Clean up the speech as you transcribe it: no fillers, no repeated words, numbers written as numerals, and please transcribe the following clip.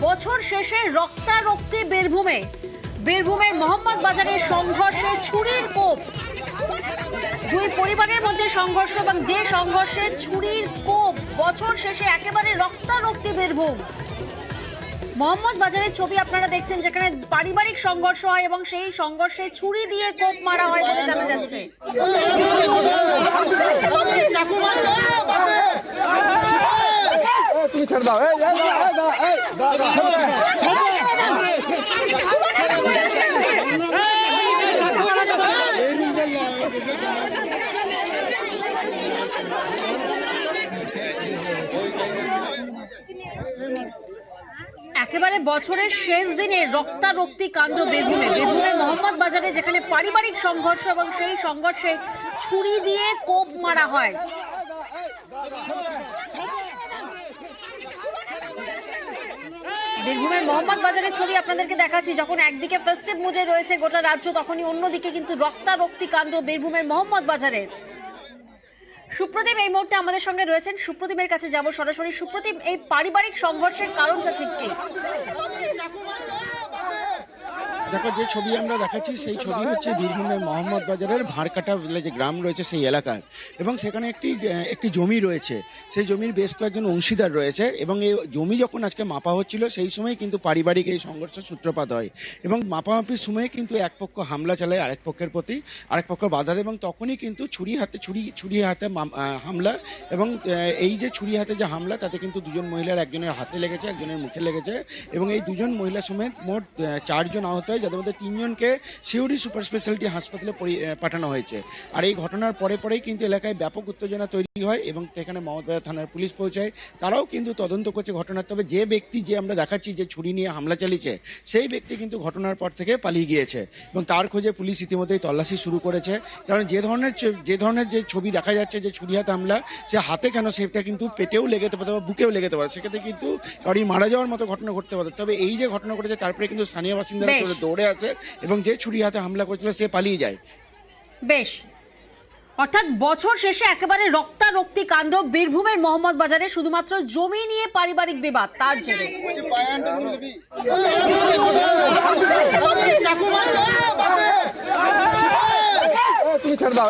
বছর শেষে রক্তারক্তি বীরভূমের মোহাম্মদ বাজারে সংঘর্ষে ছুরির কোপ। দুই পরিবারের মধ্যে সংঘর্ষ এবং যে সংঘর্ষে ছুরির কোপ, বছর শেষে একেবারে রক্তারক্তি বীরভূম। মোহাম্মদ বাজারের ছবি আপনারা দেখছেন, যেখানে পারিবারিক সংঘর্ষ হয় এবং সেই সংঘর্ষে ছুরি দিয়ে কোপ মারা হয় বলে জানা যাচ্ছে। তুমি ছেড়ে দাও। একেবারে বছরের শেষ দিনে রক্তারক্তি কাণ্ড বীরভূমের মোহাম্মদ বাজারে, যেখানে পারিবারিক সংঘর্ষ এবং সেই সংঘর্ষে ছুরি দিয়ে কোপ মারা হয়। বীরভূমের মোহাম্মদ বাজারের ছবি আপনাদেরকে দেখাচ্ছি। যখন একদিকে ফেস্টিভ মুডে রয়েছে গোটা রাজ্য, তখনই অন্যদিকে কিন্তু রক্তারক্তি কাণ্ড বীরভূমের মোহাম্মদ বাজারের। সুপ্রদীপ এই মুহূর্তে আমাদের সঙ্গে রয়েছেন, সুপ্রদীপের কাছে যাব সরাসরি। সুপ্রদীপ, এই পারিবারিক সংঘর্ষের কারণটা ঠিক কি? দেখো, যে ছবি আমরা দেখাচ্ছি সেই ছবি হচ্ছে বীরভূমের মোহাম্মদ বাজারের ভাঁড়কাটা বলে যে গ্রাম রয়েছে সেই এলাকার, এবং সেখানে একটি জমি রয়েছে। সেই জমির বেশ কয়েকজন অংশীদার রয়েছে, এবং এই জমি যখন আজকে মাপা হচ্ছিল সেই সময় কিন্তু পারিবারিক এই সংঘর্ষের সূত্রপাত হয়, এবং মাপামাপির সময় কিন্তু এক পক্ষ হামলা চালায় আরেক পক্ষের প্রতি, আরেক পক্ষ বাধা দেয়, এবং তখনই কিন্তু ছুরি হাতে হামলা। এবং এই যে ছুরি হাতে যে হামলা, তাতে কিন্তু দুজন মহিলার, একজনের হাতে লেগেছে, একজনের মুখে লেগেছে, এবং এই দুজন মহিলা সমেত মোট 4 জন আহত হয়, যাদের মধ্যে 3 জনকে সিউড়ি সুপার স্পেশালিটি হাসপাতালে পাঠানো হয়েছে। আর এই ঘটনার পরেই কিন্তু এলাকায় ব্যাপক উত্তেজনা তৈরি হয়, এবং সেখানে মহম্মদবাজার থানার পুলিশ পৌঁছায়। তারাও কিন্তু তদন্ত করছে ঘটনার। তবে যে ব্যক্তি, যে আমরা দেখাচ্ছি যে ছুরি নিয়ে হামলা চালিয়েছে, সেই ব্যক্তি কিন্তু ঘটনার পর থেকে পালিয়ে গিয়েছে, এবং তার খোঁজে পুলিশ ইতিমধ্যেই তল্লাশি শুরু করেছে। কারণ যে ধরনের যে ছবি দেখা যাচ্ছে, যে ছুরি হাতে হামলা, সে হাতে কেন, সেটা কিন্তু পেটেও লেগে যেতে পারে বা বুকেও লেগে যেতে পারে, সেক্ষেত্রে কিন্তু গাড়ি মারা যাওয়ার মতো ঘটনা ঘটতে পারে। তবে এই যে ঘটনা ঘটেছে, তারপরে কিন্তু স্থানীয় বাসিন্দারা দৌড়ে আসে, এবং যে ছুরি হাতে হামলা করেছিল সে পালিয়ে যায়। বেশ, অর্থাৎ বছর শেষে একেবারে রক্তারক্তি কাণ্ড বীরভূমের মোহাম্মদ বাজারে, শুধুমাত্র জমি নিয়ে পারিবারিক বিবাদ, তার জেরে। তুমি ছেড়ে দাও।